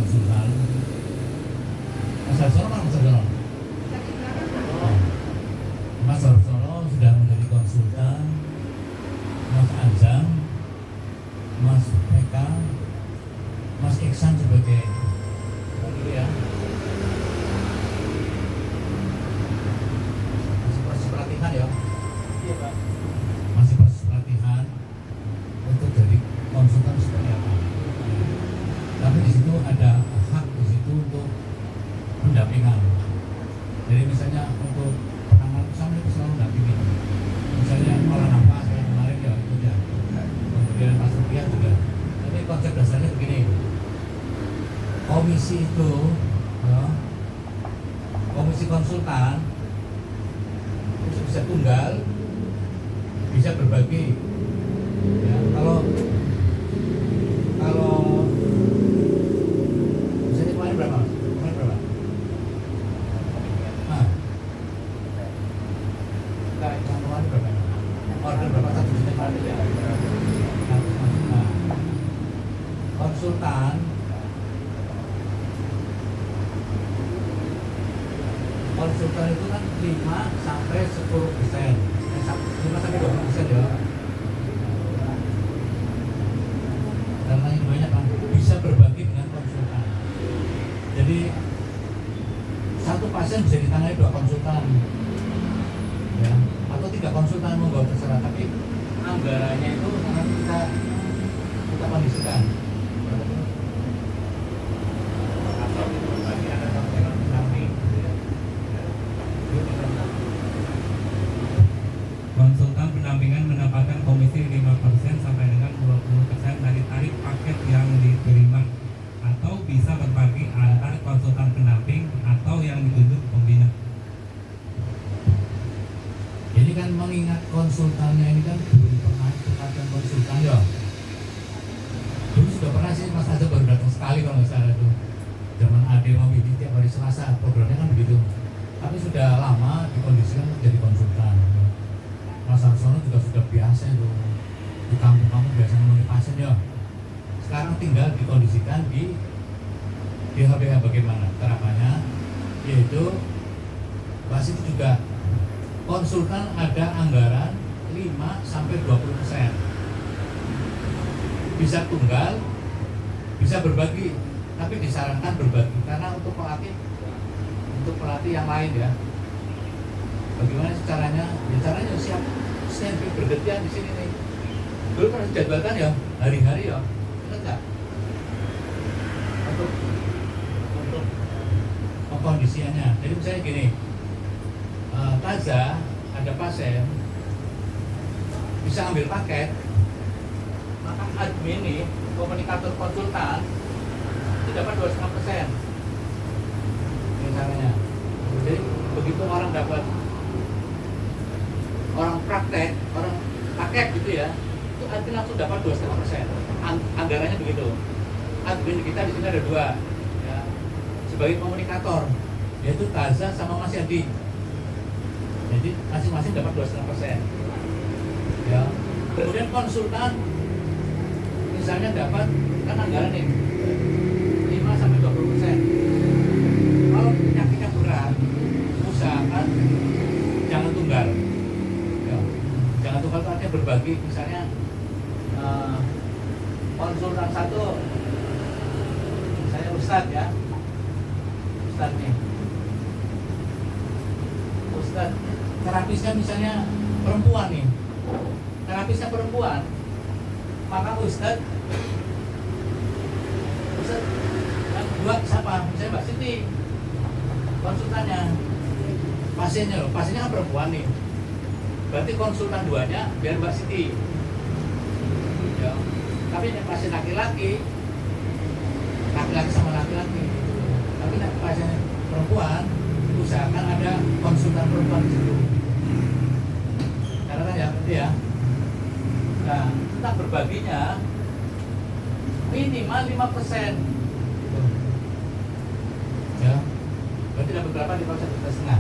konsultan. Mas Harsono kan Mas Harsono? Oh. Mas Harsono sudah menjadi konsultan. Mas Azam, Mas PK, Mas Iksan sebagai dulu ya. Masih proses pelatihan ya? Iya Pak. Masih proses pelatihan untuk jadi konsultan seperti apa. Tapi di situ ada hak di situ untuk pendampingan. Jadi misalnya untuk penanganan usaha itu selalu mendampingi. Misalnya orang apa kayak kemarin ya itu ya. Kemudian Mas Rupiah juga. Tapi konsep dasarnya begini. Komisi itu, ya, komisi konsultan itu bisa tunggal, bisa berbagi. Ya, kalau misalnya kemarin berapa? Kemarin berapa? Nah, enggak, yang kemarin berapa? Order berapa? 1 juta kemarin ya? Nah, konsultan itu kan 5 sampai 10%, 5 sampai 20% ya. Dan lain banyak kan bisa berbagi dengan konsultan. Jadi satu pasien bisa ditangani 2 konsultan, ya, atau 3 konsultan mau gak terserah. Tapi anggarannya itu nanti kita kondisikan. Konsultan pendampingan mendapatkan komisi 5% sampai dengan 20% dari tarif paket yang diterima, atau bisa berbagi antar konsultan pendamping atau yang ditunjuk pembina. Ini kan mengingat konsultannya ini kan belum pernah ikutkan konsultan ya. Dulu sudah pernah sih Mas Azam baru datang sekali kalau nggak salah itu. Zaman Ade mau ini tiap hari Selasa programnya kan begitu. Tapi sudah lama dikondisikan jadi konsultan. Mas Harsono juga sudah biasa itu di kampung-kampung biasa menemani pasien ya. Sekarang tinggal dikondisikan di HBH bagaimana terapannya, yaitu pas itu juga konsultan ada anggaran 5 sampai 20%. Bisa tunggal, bisa berbagi, tapi disarankan berbagi karena untuk pelatih yang lain ya. Bagaimana caranya? Ya caranya siap standby bergantian di sini nih. Dulu kan dijadwalkan ya hari-hari ya, ingat nggak? Untuk pengkondisiannya. Jadi misalnya gini, Taza ada pasien bisa ambil paket, maka admin nih, komunikator konsultan itu dapat 2,5%. Ini caranya. Jadi begitu orang dapat, orang praktek, orang paket gitu ya, itu admin langsung dapat 2,5%. Anggarannya begitu. Admin kita di sini ada 2, ya, sebagai komunikator, yaitu Taza sama Mas Yadi. Jadi masing-masing dapat 2,5%. Ya. Kemudian konsultan misalnya dapat kan anggaran nih 5 sampai 20%. Kalau penyakitnya berat, usahakan jangan tunggal. Ya. Jangan tunggal itu artinya berbagi. Misalnya konsultan 1, misalnya Ustadz ya, Ustadz nih, Ustadz terapisnya misalnya perempuan nih, terapisnya perempuan, maka Ustadz yang 2 siapa? Misalnya Mbak Siti konsultannya, pasiennya loh, pasiennya kan perempuan nih, berarti konsultan 2-nya biar Mbak Siti ya. Tapi yang pasien laki-laki sama laki-laki, tapi pasien perempuan usahakan ada konsultan perempuan di situ. Karena kan ya, berarti ya. Nah, tentang berbaginya minimal 5%. Gitu. Ya. Berarti dapat berapa? 5,5%.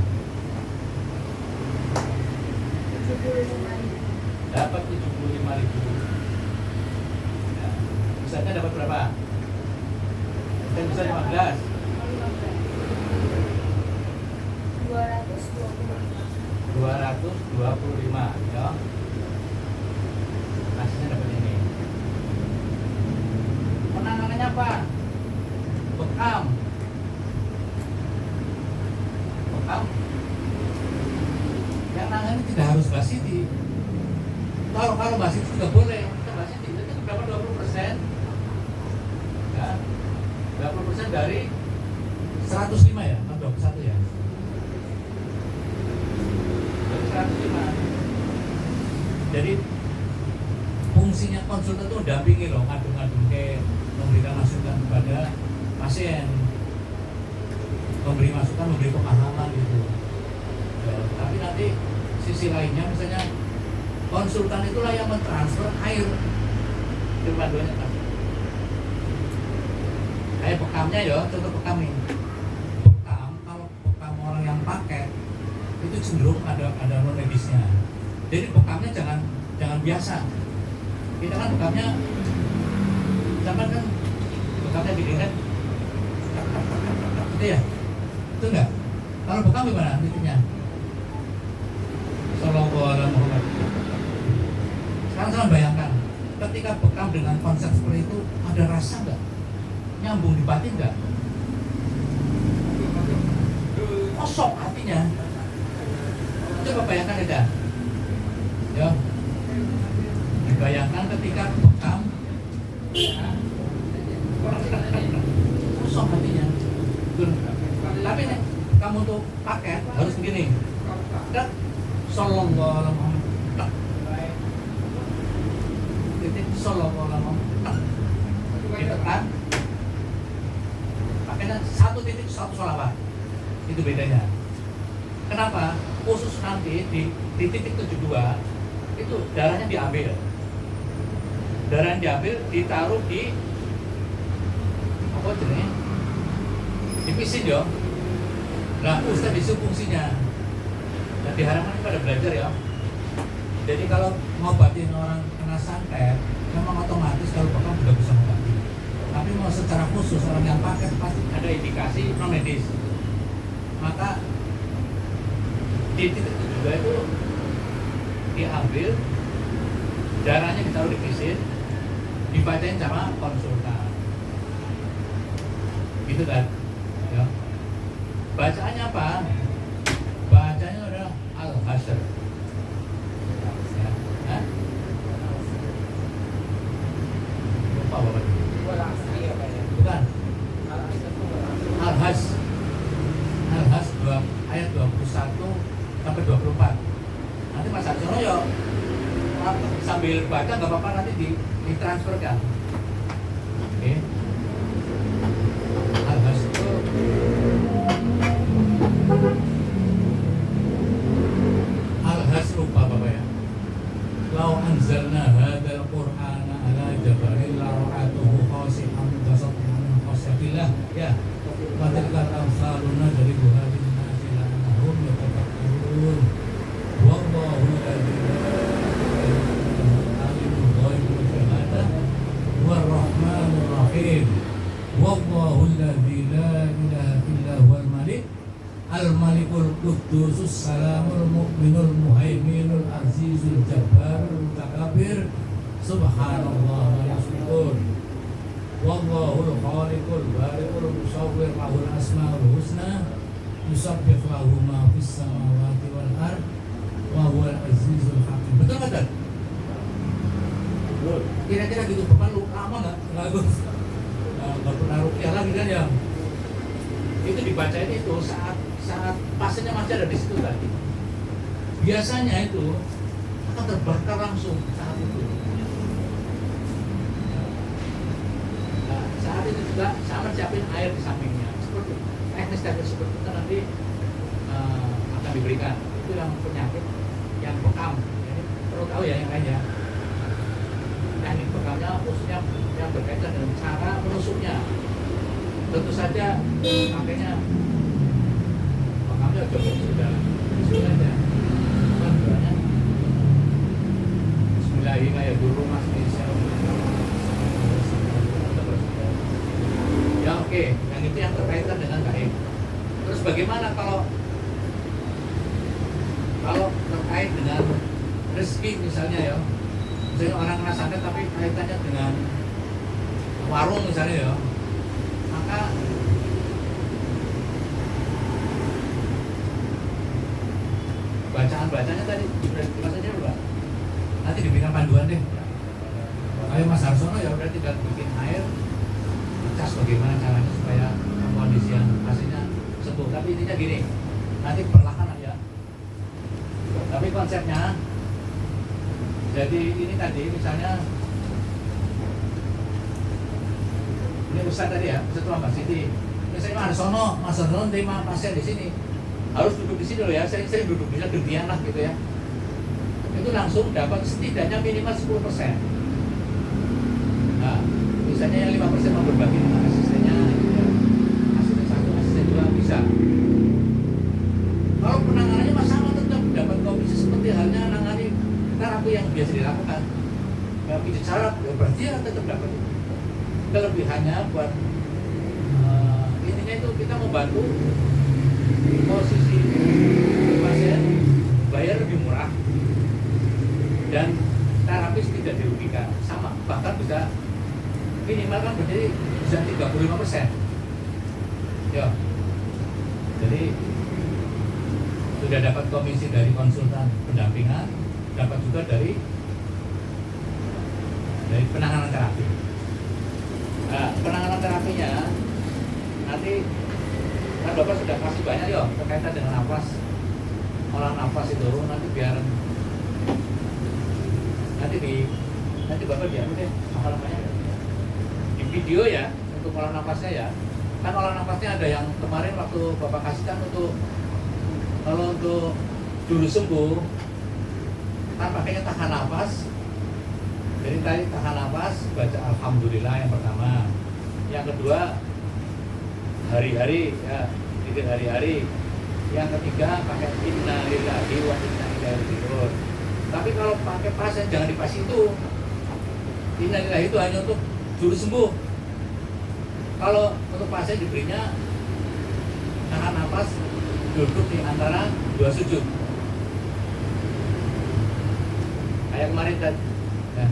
Dapat 75.000. Ya. Misalnya dapat berapa? Kita bisa 15. 225 ya. Hasilnya dapat ini. Penanganannya apa? Bekam. Yang nangani tidak harus Basiti. Kalau Basiti juga boleh, kita Basiti itu berapa 20%? Ya. 20% dari 105 ya, atau 21 ya. 105. Jadi fungsinya konsultan itu mendampingi loh, ngadu-ngadu ke, memberikan masukan kepada pasien, memberi masukan, memberi pemahaman gitu. Ya, tapi nanti sisi lainnya misalnya konsultan itulah yang mentransfer air ke panduannya kan. Kayak bekamnya ya, contoh bekam nih. Bekam, kalau bekam orang yang pakai itu cenderung ada non medisnya. Jadi bekamnya jangan biasa. Kita kan bekamnya, zaman kan bekamnya gini kan, gitu ya, itu enggak. Kalau bekam gimana titiknya? Sallallahu alaihi Muhammad. Sekarang saya bayangkan, ketika bekam dengan konsep seperti itu ada rasa enggak? Nyambung di batin enggak? Kosong hatinya. Coba bayangkan aja, ya. Dibayangkan ketika bekam, kosong hatinya. Tapi nih, kamu tuh pakai harus begini. Dan sallallahu alaihi wasallam. Titik sallallahu alaihi wasallam. Ditekan. Pakainya 1 sholawat. Itu bedanya. Kenapa? Khusus nanti di titik 72 itu darahnya diambil. Darah yang diambil ditaruh di apa jenisnya? Dipisin ya. Nah, Ustaz itu fungsinya. Dan diharapkan pada belajar ya. Jadi kalau ngobatin orang kena santet, memang otomatis kalau bekam sudah bisa ngobati. Tapi mau secara khusus orang yang pakai pasti ada indikasi non medis. Maka di titik juga itu diambil, darahnya ditaruh di pisin, dibacain sama konsultan. Gitu kan? Ya. Bacaannya apa? Bacanya adalah Al-Hasr. Ya. Hah? Lupa Bapak. Bukan. Al-Has. Al-Has ayat 21 sampai 24. Nanti Mas Arjono ya sambil baca nggak apa-apa, nanti ditransferkan. Oke. Al-Has itu Al-Has lupa Bapak ya. Lau anzalna hadzal qur'ana ala jabalin la ra'atuhu khashi'an tasabbihan min khasyatillah ya. Wa tilkal amsaluna dari buhadin nasi la'annahum yatafakkarun. Wallahu la ilaha alimul ghaib wa syahadah war rahmanur rahim. Wallahu alladzi la ilaha illa huwal malik al-malikul quddus salamul mu'minul muhaiminul azizul jabbarul mutakabbir subhanallah wa yusyrikun. Wallahul khaliqul bari'ul musawwir lahul asmaul husna yusabbih lahu ma fis samawati wal ard wa huwal azizul hakim. Betul kan? Kira-kira gitu Bapak lu lama enggak? Bagus. Enggak pernah rukyah lagi kan ya. Itu dibacain itu saat pasiennya masih ada di situ tadi. Biasanya itu akan terbakar langsung saat itu. Nah, saat itu juga sama siapin air di sampingnya. Seperti teknis seperti itu nanti akan diberikan. Itu yang penyakit yang bekam. Jadi perlu tahu ya yang lainnya. Teknik bekamnya khususnya yang berkaitan dengan cara menusuknya. Tentu saja makanya bekamnya coba sudah aja. Doanya Bismillahirrahmanirrahim ya dulu Mas Nisha. Ya oke. Yang itu yang terkaitan dengan gaib. Terus bagaimana kalau terkait dengan rezeki misalnya ya, misalnya orang rasakan tapi kaitannya dengan warung misalnya ya, maka bacaan-bacanya tadi diberikan saja Pak. Nanti diberikan panduan deh. Kayak Mas Harsono ya udah tinggal bikin air, cas bagaimana caranya supaya kondisi yang aslinya sembuh. Tapi intinya gini, nanti perlahan aja. Tapi konsepnya, jadi ini tadi misalnya, ini Ustaz tadi ya, Ustaz Mbak Siti. Misalnya Mas Harsono terima pasien di sini, harus duduk di sini loh ya. Saya duduk bisa gantian lah gitu ya. Itu langsung dapat setidaknya minimal 10%. Nah, misalnya yang 5% mau berbagi dengan asistennya, gitu ya. Asisten 1, asisten 2 bisa. Kalau penanganannya sama tetap dapat komisi seperti halnya nangani terapi yang biasa dilakukan. Ya pijat saraf, ya berarti ya tetap dapat. Kelebihannya buat intinya itu kita membantu posisi pasien bayar lebih murah dan terapis tidak dirugikan, sama bahkan bisa minimal kan berarti bisa 35%. Ya, jadi sudah dapat komisi dari konsultan pendampingan, dapat juga dari penanganan terapi. Nah, penanganan terapinya nanti kan Bapak sudah kasih banyak ya berkaitan dengan nafas, olah nafas itu nanti biar nanti Bapak diambil deh apa namanya di video ya untuk olah nafasnya ya. Kan olah nafasnya ada yang kemarin waktu Bapak kasihkan kalau untuk dulu sembuh kan pakainya tahan nafas. Jadi tadi tahan nafas baca alhamdulillah yang pertama, yang kedua hari-hari ya, zikir hari-hari, yang ketiga pakai innalillahi wa inna ilaihi raji'un. Tapi kalau pakai pasien jangan di pas itu. Innalillahi itu hanya untuk juru sembuh. Kalau untuk pasien diberinya tahan nafas duduk di antara 2 sujud. Kayak kemarin tadi ya.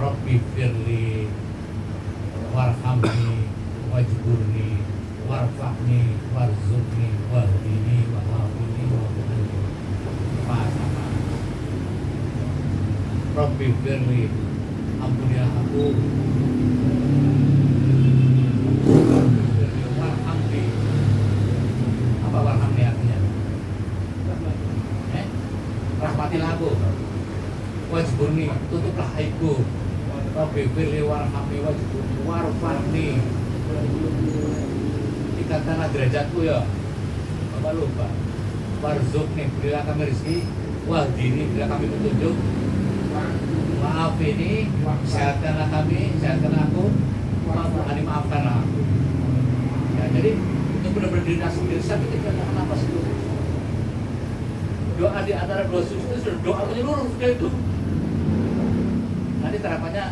Rabbi firli warhamni wajburni warfa'ni warzuqni wahdini wa'afini wa'afini sama Rabbi firli ampunilah aku, Rabbi firli warhamni. Apa warhamni artinya? Rahmatilah aku, wajburni tutuplah aibku, Rabbi firli warhamni wajburni warfa'ni, tingkatkanlah derajatku ya. Bapak lupa. Warzuqni, berilah kami rezeki, wahdini, berilah kami petunjuk, maaf ini, sehatkanlah kami, sehatkanlah aku, maafkan, maafkanlah aku. Ya, jadi itu benar-benar diri sakit kita tahan nafas itu. Doa di antara 2 sujud itu sudah doa menyeluruh sudah itu. Nanti terapannya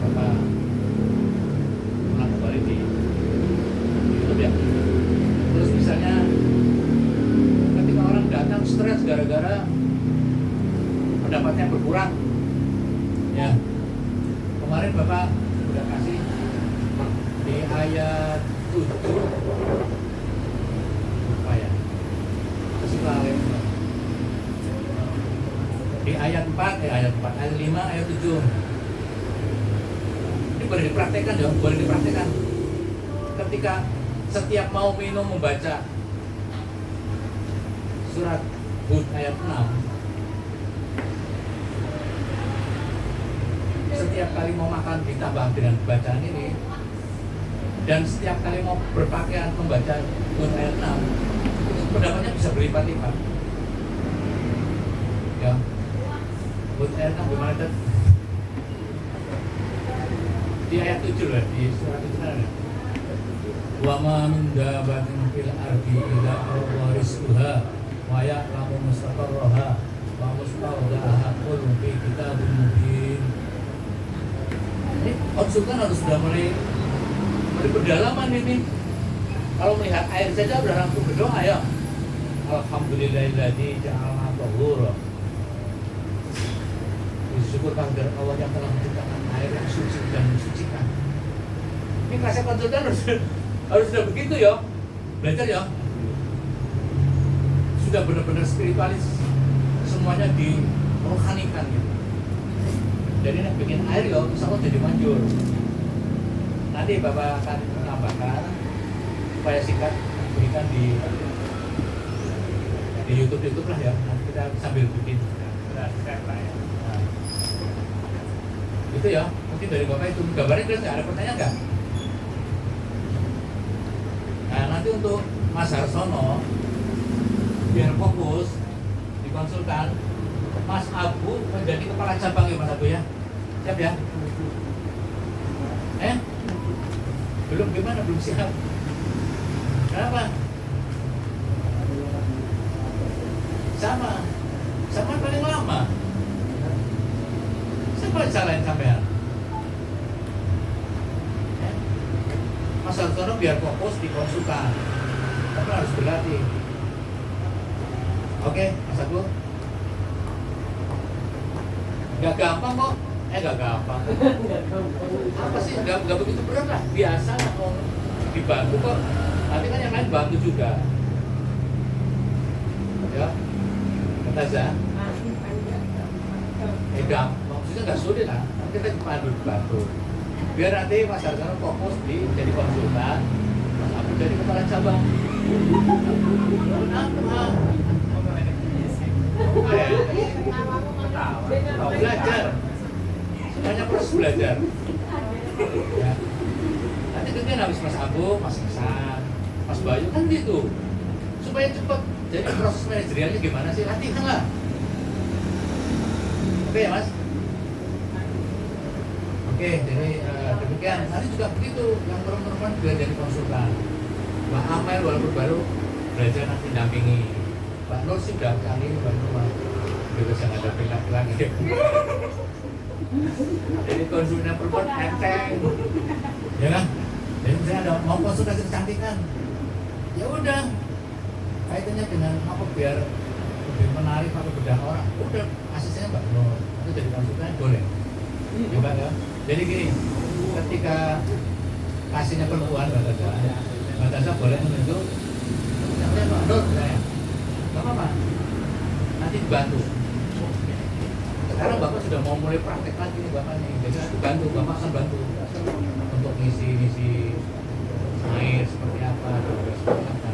Bapak pulang kembali di YouTube ya. Terus misalnya ketika orang datang stres gara-gara pendapatnya berkurang, ya kemarin Bapak sudah kasih di ayat 7 apa ya, di ayat 4, ayat 5, ayat 7. Ini boleh dipraktekkan ya, boleh dipraktekkan. Ketika setiap mau minum membaca surat Hud ayat 6, setiap kali mau makan ditambah dengan bacaan ini, dan setiap kali mau berpakaian membaca Hud ayat 6, pendapatnya bisa berlipat-lipat. Ya, Hud ayat 6 gimana kan? Di ayat 7 lah, di surat itu kan ada. Wa ma min dabatin fil ardi illa huwa rizquha wa ya'lamu mustaqarraha wa mustawda'aha kullun fi kitabim mubin. Ini konsultan harus sudah mulai Dari pedalaman ini. Kalau melihat air saja udah langsung berdoa ya. Alhamdulillahilladzi ja'alna tahura. Bersyukur kehadirat Allah yang telah menciptakan air yang suci dan mensucikan. Ini kelasnya konsultan harus sudah begitu ya. Belajar ya. Sudah benar-benar spiritualis. Semuanya dirohanikan gitu. Jadi ini bikin air ya, insya Allah jadi manjur. Nanti Bapak akan menambahkan supaya singkat berikan di YouTube lah ya. Nanti kita sambil bikin. Nah, itu ya, mungkin dari Bapak itu gambarnya jelas nggak? Ada pertanyaan nggak? Nah nanti untuk Mas Harsono biar fokus di konsultan, Mas Abu menjadi kepala cabang ya Mas Abu ya, siap ya? Belum gimana? Belum siap. Kenapa? Sama paling lama. Siapa yang salahin sampean? Mas Harsono biar fokus di konsultan, tapi harus berlatih. Oke, Mas Abu. Gak gampang kok. Gak gampang. Apa sih? Gak begitu berat lah. Biasa kok. Dibantu kok. Nanti kan yang lain bantu juga. Ya. Kata aja. Maksudnya nggak sulit lah. Nanti kita dibantu. Biar nanti Mas Harsono fokus di jadi konsultan, Mas Abu jadi kepala cabang. Kenapa? Belajar. Semuanya proses belajar. Ya. Nanti kemudian habis Mas Abu, Mas Hasan, Mas Bayu kan gitu. Supaya cepat. Jadi proses manajerialnya gimana sih? Latihan lah. Oke ya Mas? Oke, jadi demikian. Nanti juga begitu, yang perempuan juga jadi konsultan. Mbak Amel walaupun baru belajar nanti dampingi. Mbak Nur sih udah kali Mbak Nur bisa ngadapin laki-laki. Jadi konsultan perempuan enteng, ya kan? Jadi misalnya ada mau konsultasi kecantikan, ya udah kaitannya dengan apa biar lebih menarik atau bedah orang. Udah asistennya Mbak Nur, itu jadi konsultan boleh. Ya Mbak ya. Jadi gini, ketika kasihnya perempuan Mbak Tasha boleh menunjuk sampai Mbak Nur saya. Gak apa-apa. Nanti dibantu. Sekarang Bapak sudah mau mulai praktek lagi nih Bapak nih. Jadi nanti bantu, Bapak akan bantu untuk ngisi air seperti apa, seperti apa.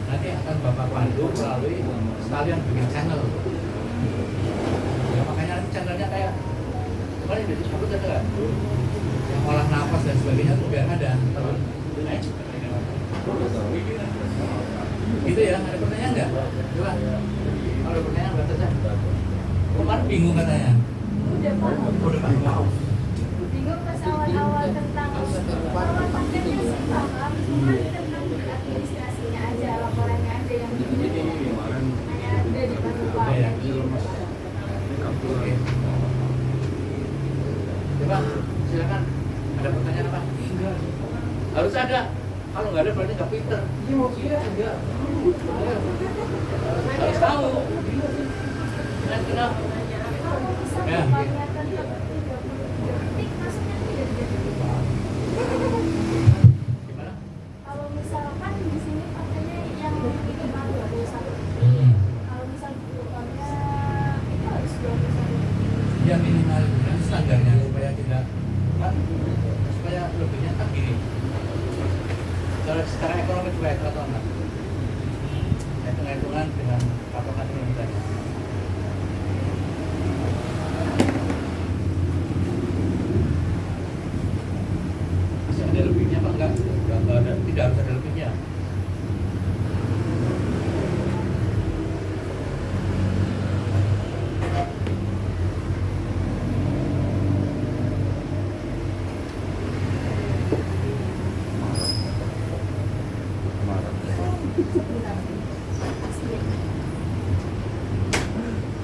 Nanti akan Bapak pandu melalui sekalian bikin channel. Ya makanya nanti channelnya kayak kemarin udah disebut ada nggak? Yang olah nafas dan sebagainya tuh biar ada. Gitu ya, ada pertanyaan nggak? Coba. Kalau ada pertanyaan nggak saja. Kemarin bingung katanya. Udah paham. Udah paham. Bingung pas awal-awal tentang kontennya sih paham, cuma tentang administrasinya aja, laporannya aja yang hanya ada di Pak. Ya. Oke. Coba, silakan. Ada pertanyaan apa? Harus ada. Kalau nggak ada berarti nggak pinter. Iya maksudnya enggak. Harus tahu. Kenapa? Kalau bisa Ya. bapaknya tetap 30 detik, maksudnya tidak jadi. Gimana? Kalau misalkan di sini pakainya yang minimal 21 detik. Kalau misal bukannya itu harus 21 detik. Ya minimal itu standarnya supaya tidak kan supaya lebihnya tak gini. Secara ekonomi juga itu atau enggak? Hitung-hitungan dengan patokan ini tadi. Masih ada lebihnya apa enggak? Enggak ada, tidak harus ada lebihnya.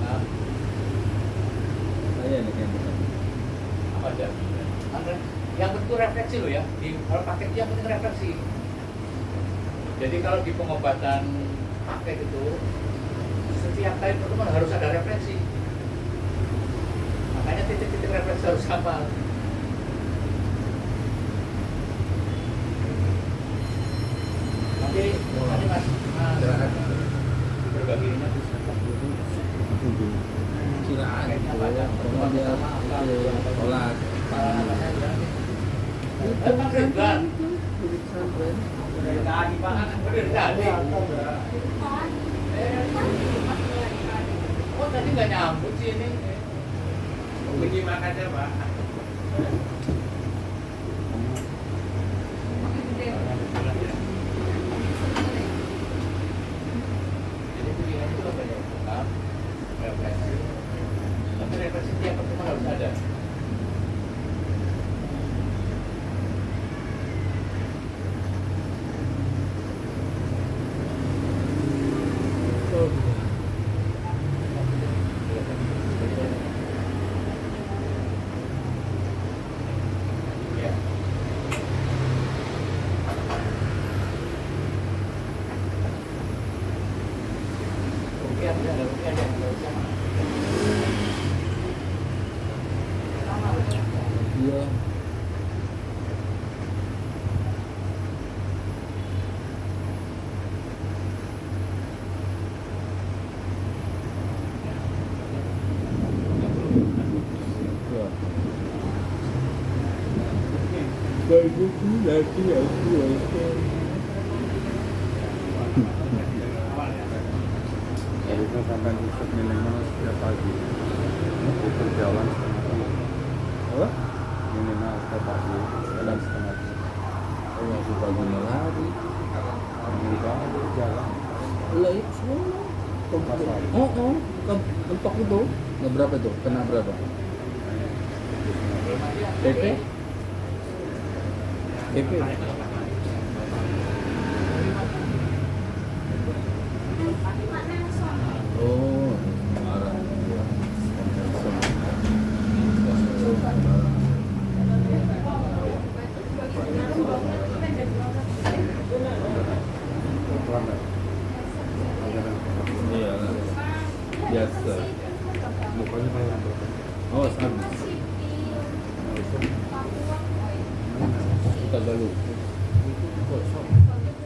Nah, apa aja? Andre? Yang penting refleksi loh ya. Kalau paket yang penting refleksi. Jadi kalau di pengobatan paket itu setiap kali pertemuan harus ada refleksi. Makanya titik-titik refleksi harus hafal. Oke, tadi mas berbagi ini kiraan paketnya itu apa aja? Pertemuan dia bersama apa? sholat Emang ribuan. pesantren Dari tadi pak, dari tadi. Oh tadi nggak nyambut sih ini. Bunyi makannya pak. Jadi pilihan itu apa ya? Bekam, refleksi. Tapi refleksi tiap pertemuan harus ada. Ya. Rupiah ya, ada rupiah ya, nggak usah. Sama ya. dia ya bagus lagi aku Harusnya sampai pusat minimal setiap pagi itu jalan setengah jam apa minimal setiap pagi jalan setengah jam oh masih pagi lari enggak ada jalan lah itu semua Pasar. oh tempat itu nah, berapa itu kena berapa PP PP Mana yang sama? oh marah pelan iya lah. Biasa. mukanya kayak berapa Oh, sama. Kita galuh.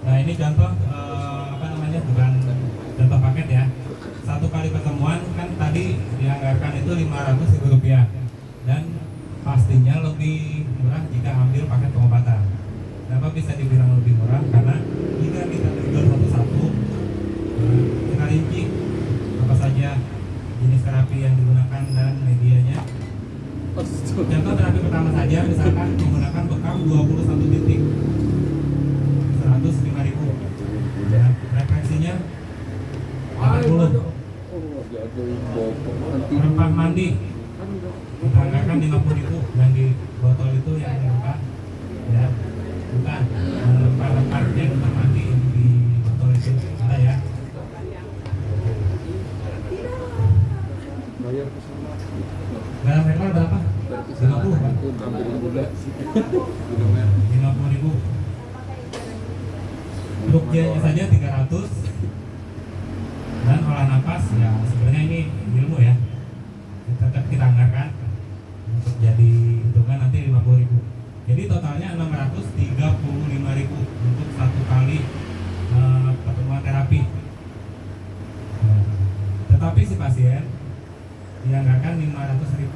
Nah ini contoh apa namanya, bukan contoh paket ya. Satu kali pertemuan kan tadi dianggarkan itu Rp500.000 dan pastinya lebih murah jika ambil paket pengobatan. Kenapa bisa dibilang lebih murah? Karena jika kita trigger satu-satu, kita rinci apa saja jenis terapi yang digunakan dan medianya. Contoh terapi pertama saja misalkan menggunakan bekam 21 titik 105.000 ya, refleksinya 40, Oh, jadi bopong nanti. rempah mandi kita anggarkan 50.000 yang di botol itu yang dibuka ya, bukan rempah-rempah yang rempah mandi yang di botol itu ada ya. bayar ke sana Dalam herbal berapa? 50 Pak. Itu ambil juga. 50.000. Untuk jelnya saja 300 dan olah napas ya sebenarnya ini ilmu ya, tetap kita anggarkan untuk jadi hitungan nanti 50.000. Jadi totalnya 635.000 untuk satu kali pertemuan terapi. Nah, tetapi si pasien dianggarkan 500.000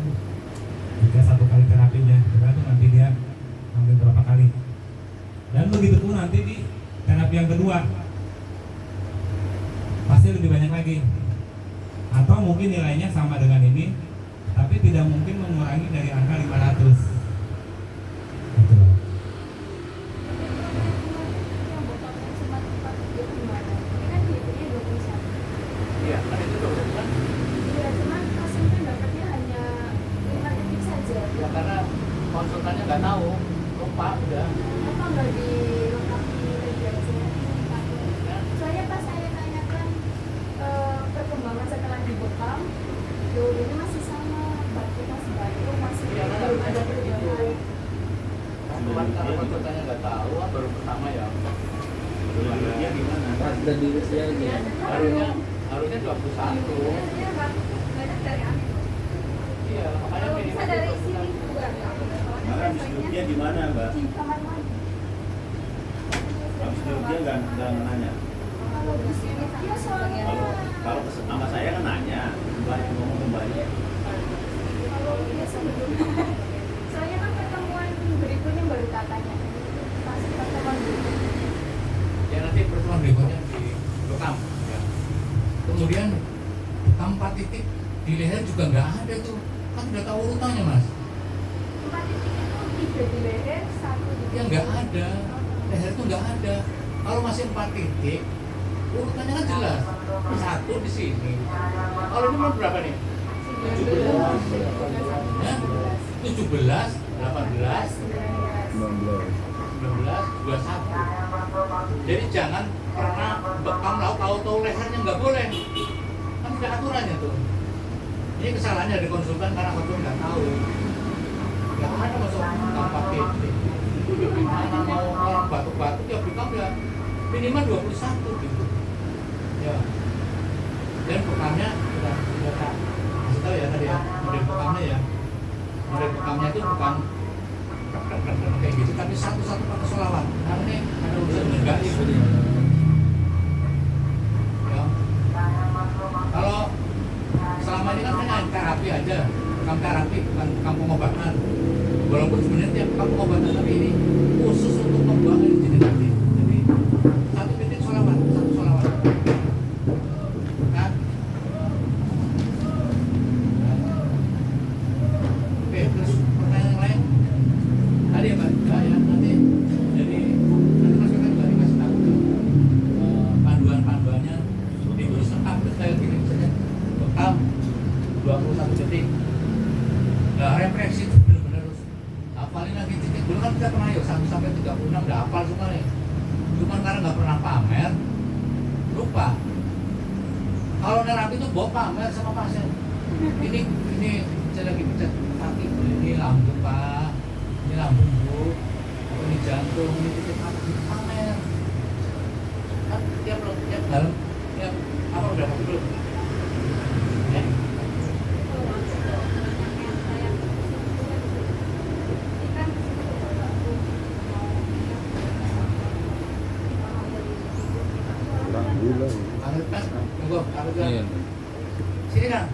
jika satu kali terapinya, tergantung nanti dia ambil berapa kali. Dan begitu pun nanti di terapi yang kedua pasti lebih banyak lagi, atau mungkin nilainya sama dengan ini tapi tidak mungkin mengurangi dari angka 500 gitu loh. Yang botol yang cuma 4 itu gimana? Ini kan dihitungnya 21. Iya, kan itu dong. Iya, cuman pasiennya dapatnya hanya 5 detik saja. Ya karena konsultannya nggak tahu, lupa udah. Apa nggak dilengkapi referensinya? Soalnya pas saya tanyakan perkembangan setelah dibekam, jawabannya masih sama, batuk masih batuk, masih Iya, kan belum harus ada begitu. perubahan. konsultannya nggak tahu, baru pertama ya. Dia gimana? Pas dan di usia ini. Harusnya 21. Biasanya banyak dari Amin. Iya, makanya Kalau bisa dari sini juga. Maka habis dia di mana, Mbak? Di kamar mandi. Habis dia nggak nanya. Kalau di sini dia soalnya Kalau sama saya kan nanya, bukan ngomong kembali. kalau dia sebelumnya soalnya kan pertemuan berikutnya baru katanya pas pertemuan berikutnya. ya nanti pertemuan berikutnya direkam. Ya. Kemudian rekam 4 titik di leher juga nggak ada tuh, kan udah tahu urutannya mas. 4 titik itu 3 di leher, 1 di Ya nggak ada, leher itu nggak ada. Kalau masih 4 titik, urutannya kan jelas. 1 di sini. Kalau ini mau berapa nih? 17, Ya? 17, 18, 19. 19, 21. Jadi jangan pernah bekam lauk tahu lehernya nggak boleh. Kan ada aturannya tuh. Ini kesalahannya dari konsultan karena konsultan nggak tahu. Nggak ada masuk tampak titik. Gimana mau orang batuk-batuk ya bekam ya minimal 21 gitu. Ya. Dan bekamnya sudah tak kasih tahu ya tadi ya, model bekamnya ya. Model bekamnya itu bukan kayak gitu, tapi satu-satu pakai sholawat. Karena ini ada urusan dengan gaib. Ya. Kalau selama ini kan hanya terapi aja, bekam terapi bukan bekam pengobatan. Walaupun sebenarnya tiap bekam pengobatan tapi ini khusus untuk membangun jenis hati. Jadi satu titik sholawat, satu sholawat. Nah. Oke, terus pertanyaan lain. Tadi ya Pak, ya nanti jadi nanti Mas Kakak juga dikasih tahu panduan-panduannya ditulis lengkap detail gini misalnya bekam 21 detik. Nah refleksi itu benar-benar harus hafalin lagi titik. Dulu kan kita pernah yuk 1 sampai 36 udah hafal semua nih. Cuman karena nggak pernah pamer, lupa. Kalau nerapi itu bawa pamer sama pasien. Ini saya lagi pencet kaki, ini lambung Pak. Ini lambung Bu, ini jantung, ini titik hati, pamer. Kan tiap dalam, tiap apa udah pakai belum? Ya. Kurang gula. Angkat kan, tunggu, angkat kan. Iya. Sini kan.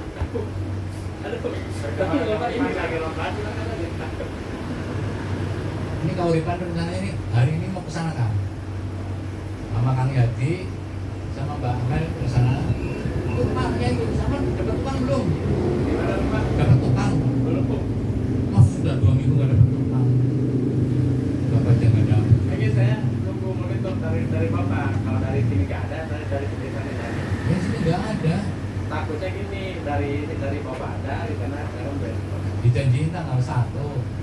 Ini Kauripan rencana ini hari ini mau ke sana kan? Sama Kang Yadi, sama Mbak Amel ke sana. Itu rumahnya itu sama dapat tukang belum? Dapat tukang belum? Mas sudah 2 minggu nggak dapat tukang. Bapak jangan ada. Ini saya tunggu monitor dari Bapak. Kalau dari sini nggak ada, dari sini sana ada. Ya sini nggak ada. Takutnya gini, dari Bapak ada, di sana sekarang besok. Dijanjiin tanggal 1.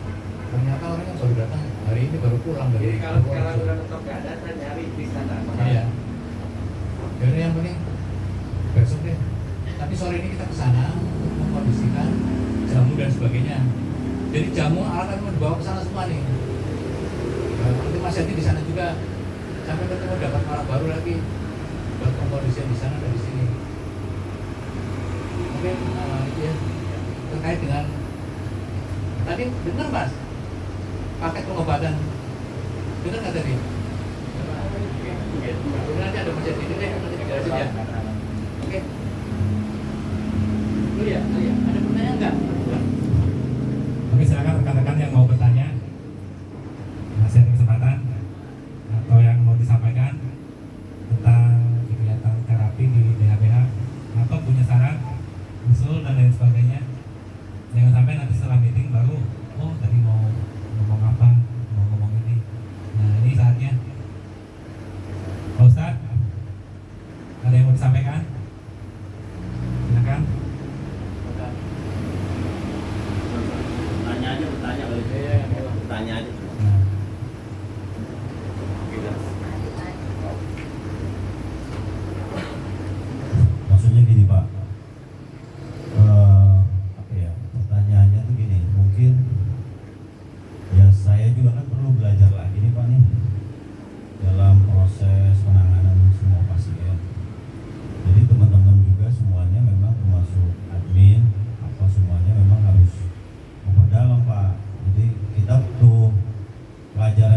Ternyata orangnya baru datang hari ini, baru pulang dari Jadi kalau Purworejo. sekarang udah tetap nggak ada, saya nyari di sana. Iya. Jadi yang penting besok deh. Tapi sore ini kita ke sana untuk mengkondisikan jamu dan sebagainya. Jadi jamu alat mau dibawa ke sana semua nih. Nanti Mas Yadi di sana juga sampai ketemu dapat alat baru lagi buat pengkondisian di sana dan di sini. Oke, itu ya terkait dengan tadi dengar Mas paket pengobatan dengar nggak tadi? Nanti ada Mas Yadi ini deh nanti dijelasin ya. Oke. Oh iya, ada pertanyaan nggak? Oke, silakan rekan-rekan yang mau bertanya, masih ada kesempatan atau yang mau disampaikan tentang kegiatan terapi di DHBH atau punya saran, usul dan lain sebagainya. Jangan sampai nanti setelah meeting baru, oh tadi mau ngomong apa, mau ngomong ini. Nah ini saatnya. Pak Ustadz, ada yang mau disampaikan? Silakan. Tanya aja, bertanya kali. Bertanya aja. Nah, Maksudnya gini Pak, apa ya, pertanyaannya tuh gini, mungkin ya saya juga kan perlu belajar lagi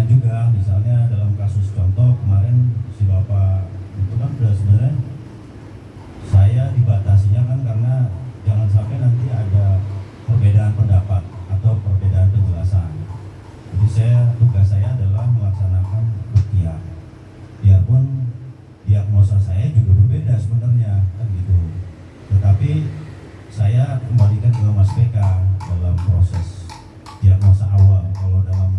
juga, misalnya dalam kasus contoh kemarin si bapak itu kan sudah sebenarnya saya dibatasinya kan karena jangan sampai nanti ada perbedaan pendapat atau perbedaan penjelasan. Jadi tugas saya adalah melaksanakan ruqyah. Biarpun diagnosa saya juga berbeda sebenarnya kan gitu. Tetapi saya kembalikan ke Mas PK dalam proses diagnosa awal. Kalau dalam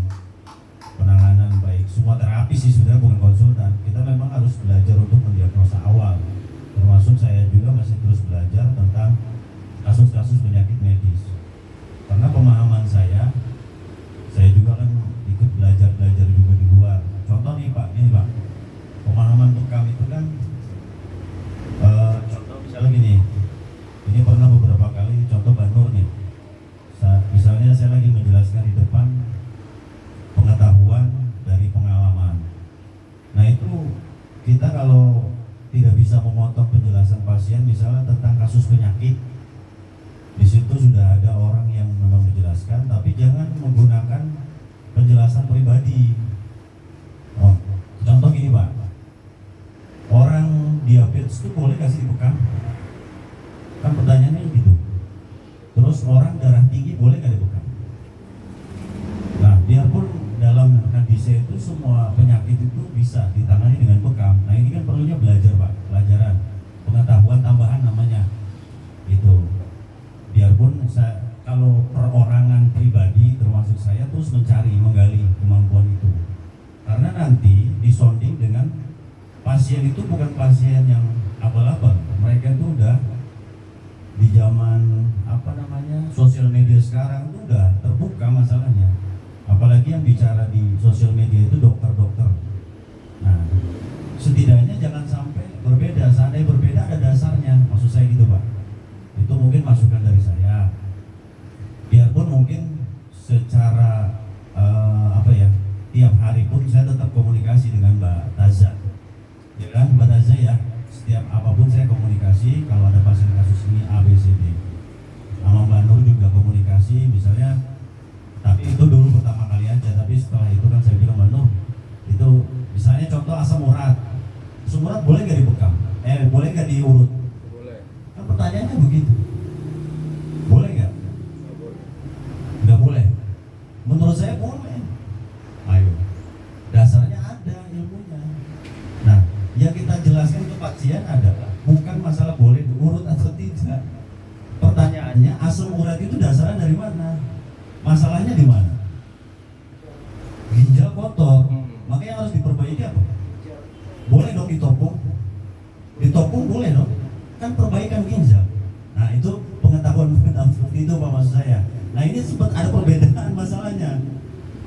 penanganan baik semua terapi sih sebenarnya bukan konsultan, kita memang harus belajar untuk mendiagnosa awal. Termasuk saya juga masih terus belajar tentang kasus-kasus penyakit medis. Karena pemahaman saya juga kan ikut belajar juga di luar. Contoh nih Pak, ini Pak, pemahaman bekam itu kan contoh misalnya gini, ini pernah beberapa kali contoh Banur nih. Misalnya saya lagi menjelaskan di depan pengetahuan dari pengalaman. Nah itu kita kalau tidak bisa memotong penjelasan pasien misalnya tentang kasus penyakit, di situ sudah ada orang yang memang menjelaskan, tapi jangan menggunakan penjelasan pribadi. Contoh gini Pak, orang diabetes itu boleh kasih dibekam? Kan pertanyaannya gitu. Terus orang darah tinggi boleh nggak dibekam? Nah, biarpun dalam hadisnya itu semua penyakit itu bisa ditangani dengan bekam. Nah ini kan perlunya belajar Pak, pelajaran, pengetahuan tambahan namanya. Itu. Biarpun kalau perorangan pribadi termasuk saya terus mencari, menggali kemampuan itu. Karena nanti disonding dengan pasien itu bukan pasien yang abal-abal. Mereka itu udah di zaman sosial media sekarang itu udah terbuka masalahnya. Apalagi yang bicara di sosial media itu dokter-dokter. Nah, setidaknya jangan sampai berbeda. Seandainya berbeda ada dasarnya. Maksud saya gitu Pak. Itu mungkin masukan dari saya. Biarpun mungkin secara tiap hari pun saya tetap komunikasi dengan Mbak Taza. Ya kan Mbak Taza ya. Setiap apapun saya komunikasi. Kalau ada pasien kasus ini A, B, C, D. Sama Mbak Nur juga komunikasi. Misalnya, tapi itu dulu pertama kali aja. Tapi setelah itu kan saya bilang Mbak Nur, itu misalnya contoh asam urat. Asam urat boleh nggak dibekam? Boleh nggak diurut? Boleh. Kan pertanyaannya begitu. Boleh nggak? Nggak boleh. Menurut saya boleh. Ayo. Dasarnya ada ilmunya. Nah, yang kita jelaskan ke pasien adalah bukan masalah boleh diurut atau tidak. Pertanyaannya asam urat itu dasarnya dari mana? Masalahnya di mana? Ginjal kotor. Makanya harus diperbaiki apa? Boleh dong ditopung? Ditopung boleh dong? Kan perbaikan ginjal. Nah itu pengetahuan seperti itu Pak maksud saya. Nah ini sempat ada perbedaan masalahnya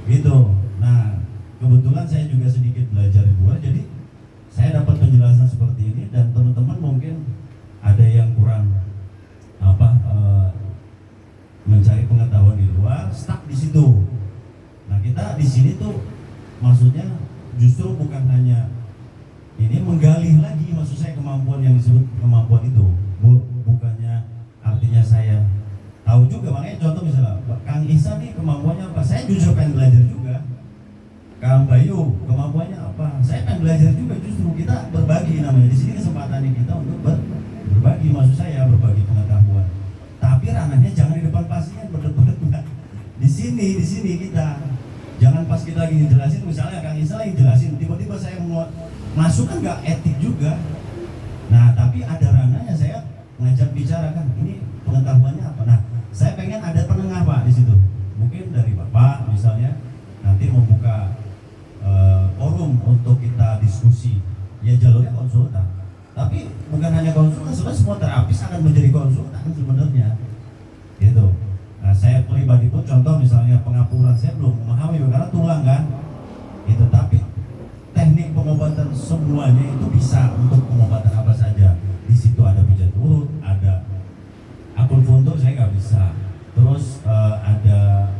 gitu. Nah kebetulan saya juga sedikit belajar di luar, jadi saya dapat penjelasan seperti ini. Dan teman-teman mungkin ada yang kurang mencari pengetahuan di luar, stuck di situ. Nah kita di sini tuh maksudnya justru bukan hanya ini menggali lagi, maksud saya kemampuan yang disebut kemampuan itu. Bukannya artinya saya tahu juga. Makanya contoh misalnya Kang Ihsan nih kemampuannya apa? Saya jujur pengen belajar juga. Kang Bayu kemampuannya apa? Saya pengen belajar juga. Justru kita berbagi namanya. Di sini kesempatannya kita untuk berbagi, maksud saya berbagi pengetahuan. Tapi ranahnya jangan di depan pasien berdebat. Di sini kita jangan pas kita lagi ngejelasin, misalnya Kang Ihsan lagi jelasin, tiba-tiba saya mau masuk kan nggak etik juga. Nah tapi ada ranahnya saya ngajak bicara kan, ini pengetahuannya apa? Nah saya pengen ada penengah Pak di situ. Mungkin dari Bapak misalnya nanti membuka forum untuk kita diskusi. Ya jalurnya konsultan. Tapi bukan hanya konsultan, sebenarnya semua terapis akan menjadi konsultan sebenarnya. Gitu. Nah saya pribadi pun contoh misalnya pengapuran saya belum memahami karena tulang kan. Itu tapi teknik pengobatan semuanya itu bisa untuk pengobatan apa saja. Di situ ada pijat urut, ada akupuntur saya nggak bisa. Terus ada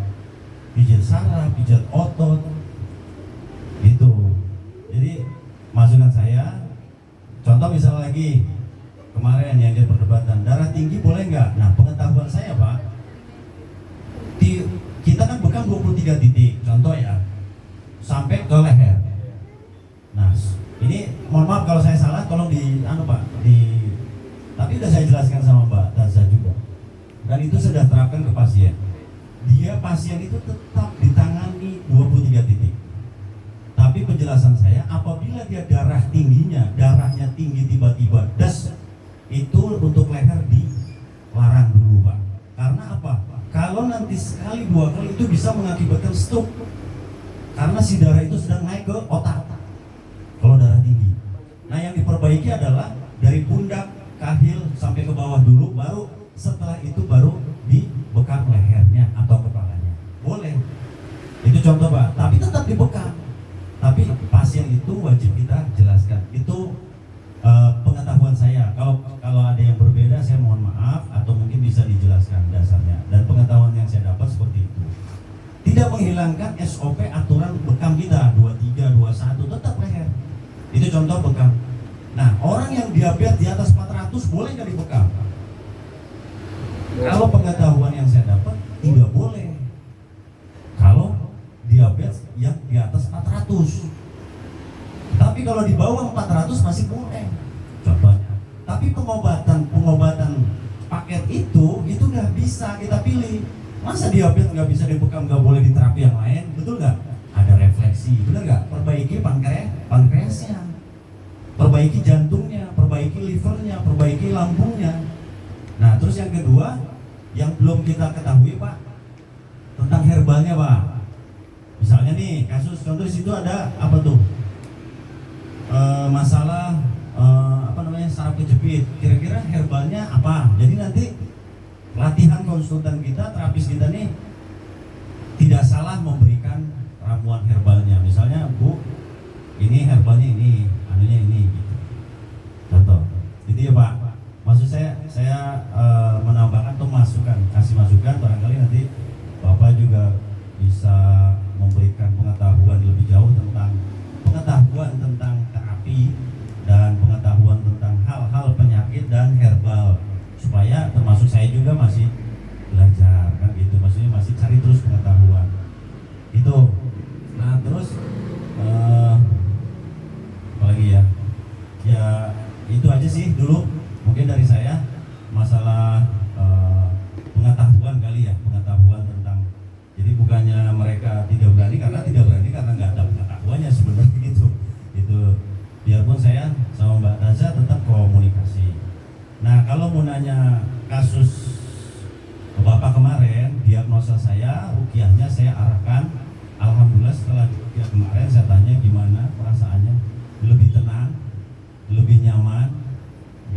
pijat saraf, pijat otot, itu. Jadi masukan saya, contoh misal lagi kemarin yang jadi perdebatan darah tinggi boleh nggak? Nah pengetahuan saya Pak, kita kan bekam 23 titik, contoh ya, sampai tolong di Pak, tapi udah saya jelaskan sama Mbak Taza juga. Dan itu sudah terapkan ke pasien. Pasien itu tetap ditangani 23 titik. Tapi penjelasan saya, apabila dia darahnya tinggi tiba-tiba das, itu untuk leher dilarang dulu Pak. Karena apa? Kalau nanti sekali dua kali itu bisa mengakibatkan stroke. Karena si darah itu sedang naik ke otak. Kalau darah tinggi. Nah yang diperbaiki adalah dari pundak, kahil sampai ke bawah dulu, baru setelah itu baru dibekap lehernya atau kepalanya. Boleh. Itu contoh Pak. Tapi tetap dibekap. Tapi pasien itu wajib kita jelaskan. Itu pengetahuan saya. Kalau ada yang berbeda saya mohon maaf atau mungkin bisa dijelaskan dasarnya. Dan pengetahuan yang saya dapat seperti itu. Tidak menghilangkan SOP aturan bekam kita 23, 21 tetap leher. Itu contoh bekam. Nah, orang yang diabetes di atas 400 boleh nggak dibekam? Kalau pengetahuan yang saya dapat tidak boleh. Kalau diabetes yang di atas 400. Tapi kalau di bawah 400 masih boleh. Contohnya. Tapi pengobatan paket itu nggak bisa kita pilih. Masa diabetes nggak bisa dibekam, nggak boleh di terapi yang lain, betul nggak? Ada refleksi, benar nggak? Perbaiki pankreasnya, perbaiki jantungnya, perbaiki livernya, perbaiki lambungnya. Nah, terus yang kedua, yang belum kita ketahui Pak, tentang herbalnya Pak. Misalnya nih, kasus contoh di situ ada apa tuh? Masalah saraf kejepit. Kira-kira herbalnya apa? Jadi nanti latihan konsultan kita, terapis kita nih tidak salah memberikan ramuan herbalnya. Misalnya Bu, ini herbalnya ini, anunya ini gitu. Contoh. Gitu ya Pak. Maksud saya menambahkan atau kasih masukan barangkali nanti Bapak juga bisa memberikan pengetahuan lebih jauh tentang terapi dan pengetahuan tentang hal-hal penyakit dan herbal, supaya termasuk saya juga masih belajar kan gitu, maksudnya masih cari terus pengetahuan itu. Nah terus apa lagi ya itu aja sih dulu mungkin dari saya, masalah pengetahuan kali ya, pengetahuan tentang, jadi bukannya mereka tidak berani karena nggak ada pengetahuannya sebenarnya gitu. Biarpun saya sama Mbak Taza tetap komunikasi. Nah kalau mau nanya kasus Bapak kemarin, diagnosa saya, rukiahnya saya arahkan. Alhamdulillah setelah rukiah kemarin saya tanya gimana perasaannya, lebih tenang, lebih nyaman,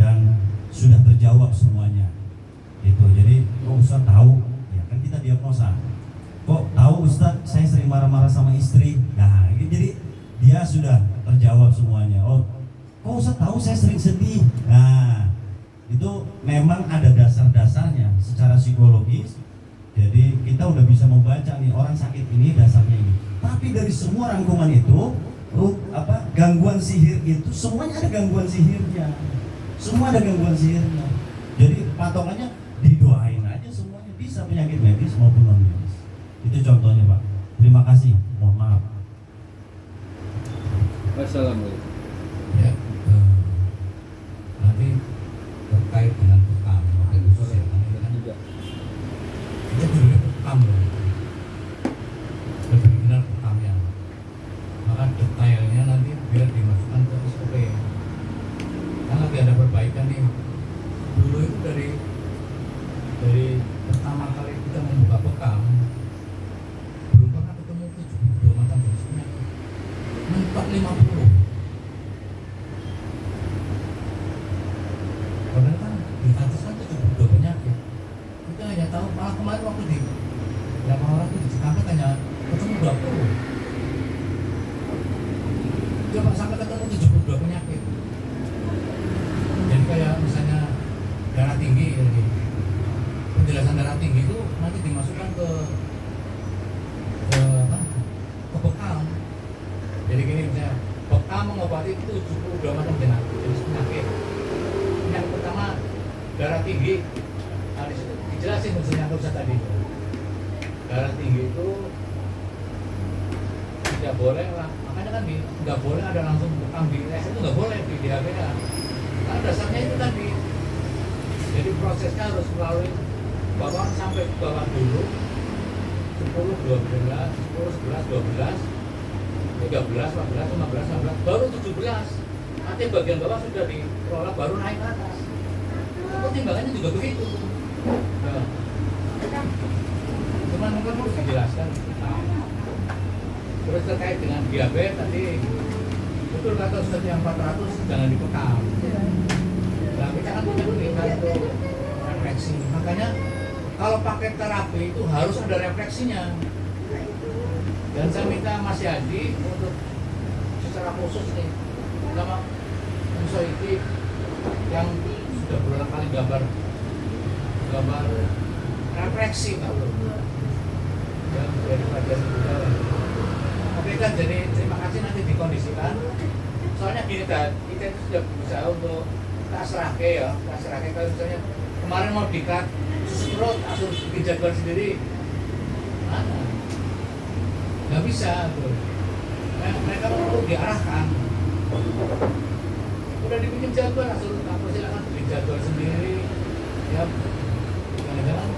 dan sudah terjawab semuanya. Itu jadi kok Ustaz tahu, ya kan kita diagnosa. Kok tahu Ustaz saya sering marah-marah sama istri. Nah jadi dia sudah terjawab semuanya. Oh, kok Ustaz tahu saya sering sedih. Nah itu memang ada dasar-dasarnya secara psikologis. Jadi kita udah bisa membaca nih orang sakit ini dasarnya ini. Tapi dari semua rangkuman itu, gangguan sihir itu semuanya ada gangguan sihirnya. Semua ada gangguan sihirnya. Jadi patokannya didoain aja semuanya, bisa penyakit medis maupun non medis. Itu contohnya Pak. Terima kasih. Mohon maaf. Assalamualaikum. Ya, nanti terkait dengan bekam, maka khusus ya, kita judulnya bekam loh, lebih benar bekamnya, maka detailnya nanti biar dimasukkan ke SOP. Kan lagi ada perbaikan nih. Dulu itu dari pertama kali kita membuka bekam, belum pernah ketemu 72 macam jenis penyakit, mentok 50. Padahal kan di atas kan 72 penyakit. Kita hanya tahu, malah kemarin waktu di orang itu di Cikampek hanya ketemu 20. Coba sampai ketemu 72 penyakit. Jadi kayak misalnya darah tinggi, jadi penjelasan darah tinggi itu nanti dimasukkan ke bekam. Jadi gini misalnya, bekam mengobati 72 macam jenis penyakit. Yang pertama darah tinggi. Nah, di situ dijelasin misalnya Ustaz tadi. Darah tinggi itu tidak boleh lah. Makanya kan nggak boleh ada langsung bekam di tes itu nggak boleh di DHPA. Karena dasarnya itu tadi. Jadi prosesnya harus melalui bawah sampai ke bawah dulu 10, 12, 10, 11, 12, 13, 14, 15, 16, baru 17. Nanti bagian bawah sudah dikelola baru naik ke atas. Pertimbangannya juga begitu. Nah, cuman mungkin harus dijelaskan. Terus terkait dengan diabetes tadi, betul kata Ustaz yang 400 jangan dipekam. Nah, kita kan punya pendidikan itu refleksi. Makanya kalau pakai terapi itu harus ada refleksinya. Dan saya minta Mas Yadi untuk secara khusus nih sama Musoiti yang sudah berulang kali gambar refleksi Pak Bro. Dan dari bagian udara. Oke kan, jadi terima kasih nanti dikondisikan. Soalnya gini kan, kita itu sudah berusaha untuk kita serahke ya, kita serahke kalau misalnya kemarin mau dikat susu perut, langsung bikin jadwal sendiri. Mana? Nggak bisa tuh. Mereka perlu diarahkan. Udah dibikin jadwal, langsung kamu silakan bikin jadwal sendiri. Ya, jangan-jangan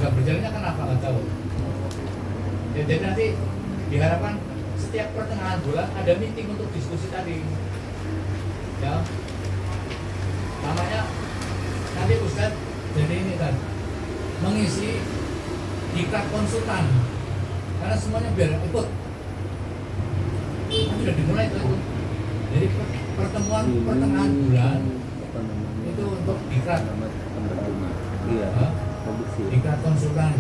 nggak berjalannya kenapa nggak tahu. Ya, jadi nanti diharapkan setiap pertengahan bulan ada meeting untuk diskusi tadi. Ya, namanya nanti Ustadz jadi ini kan mengisi diklat konsultan karena semuanya biar ikut. Kan sudah dimulai itu. Jadi pertemuan pertengahan bulan itu untuk diklat. Iya. Hah? Produksi. Diklat konsultan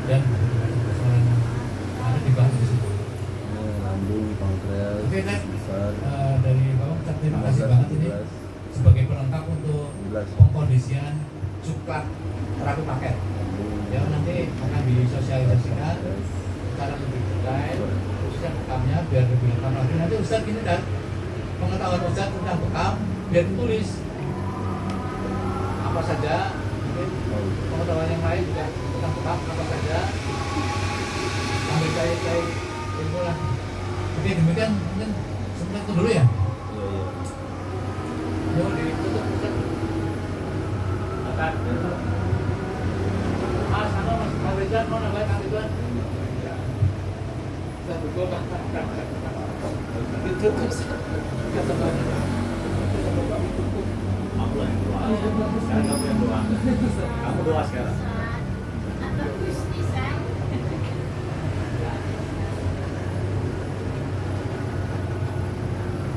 dan persoalan ada dibahas di situ. Lambung, pankreas, Oke kan? besar. Dari Bapak Ustadz, terima kasih banget ini sebagai pelengkap untuk pengkondisian coklat terapi paket. Ya nanti akan disosialisasikan secara lebih detail khususnya bekamnya biar lebih lengkap lagi. Nanti Ustadz ini dan pengetahuan Ustadz tentang bekam biar ditulis apa saja, mungkin pengetahuan yang lain juga tentang bekam apa saja, sambil cari ilmu lah. Oke, demikian mungkin sebentar itu dulu ya. Yuk ditutup Ustaz. Akan Mas, Kang Ridwan mau nambahin Kang Ridwan? Kita berdua Kang. Ditutup Aku yang doa. Sekarang kamu yang doa. Kamu doa sekarang. Bagus nih, Sang.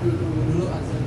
Dulu azan.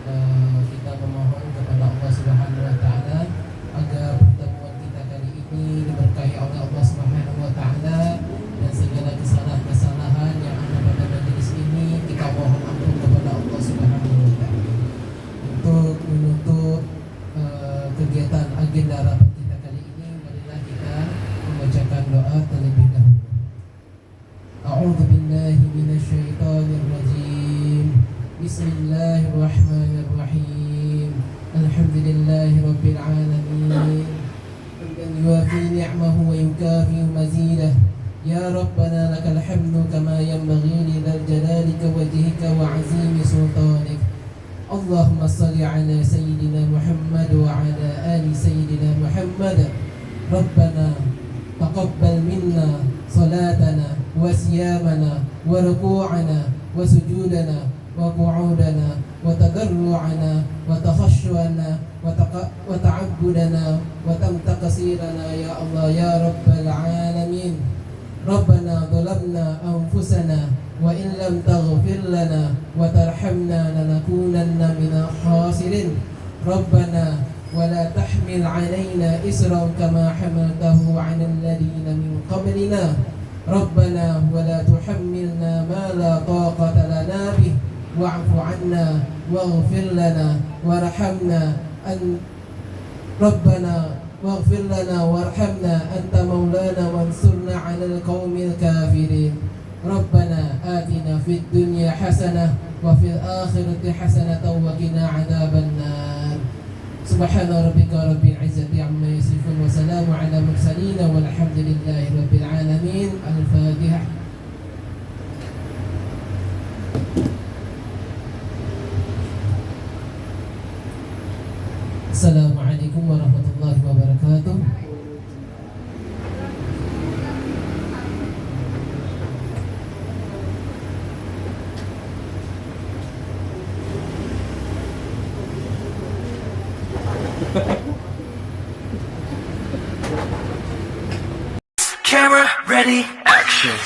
kita memohon kepada Allah Subhanahu wa taala agar pertemuan kita kali ini diberkahi oleh Allah Subhanahu wa taala, dan segala kesalahan-kesalahan yang ada pada majelis ini kita mohon ampun kepada Allah Subhanahu wa taala. Untuk menutup kegiatan agenda rapat kita kali ini, marilah kita membacakan doa terlebih dahulu. A'udzu billahi minasyaitonir rajim. Bismillahirrahmanirrahim. Alhamdulillahi rabbil alamin. Hamdan yuwafi ni'mahu wa yukafi mazidah. Ya Rabbana lakal hamdu kama yanbaghi lidzal jalalika wajhika wa 'azimi sultanik. Allahumma salli ala sayyidina Muhammad wa ala ali sayyidina Muhammad. Rabbana taqabbal minna salatana wa siyamana wa ruku'ana wa sujudana wa qu'udana wa tadarru'ana wa takhashshu'ana wa ta'abbudana wa tamtaqsirana ya Allah ya Rabbal alamin. Rabbana dhalamna anfusana wa in lam taghfir lana wa tarhamna lanakunanna minal khasirin. Rabbana wa la tahmil 'alaina isran kama hamaltahu 'alal ladina min qablina. Rabbana wa la tuhammilna ma la taqata lana bih wa'fu 'anna waghfir lana warhamna Rabbana waghfir lana warhamna anta maulana wansurna 'alal qaumil kafirin. Rabbana atina fid dunya hasanah wa fil akhirati hasanatan wa qina 'adzaban nar. Subhana rabbika rabbil izzati amma yasifun wa salamun 'alal mursalin walhamdulillahi rabbil alamin. Al-Fatihah. Assalamualaikum warahmatullahi wabarakatuh. Camera ready, action.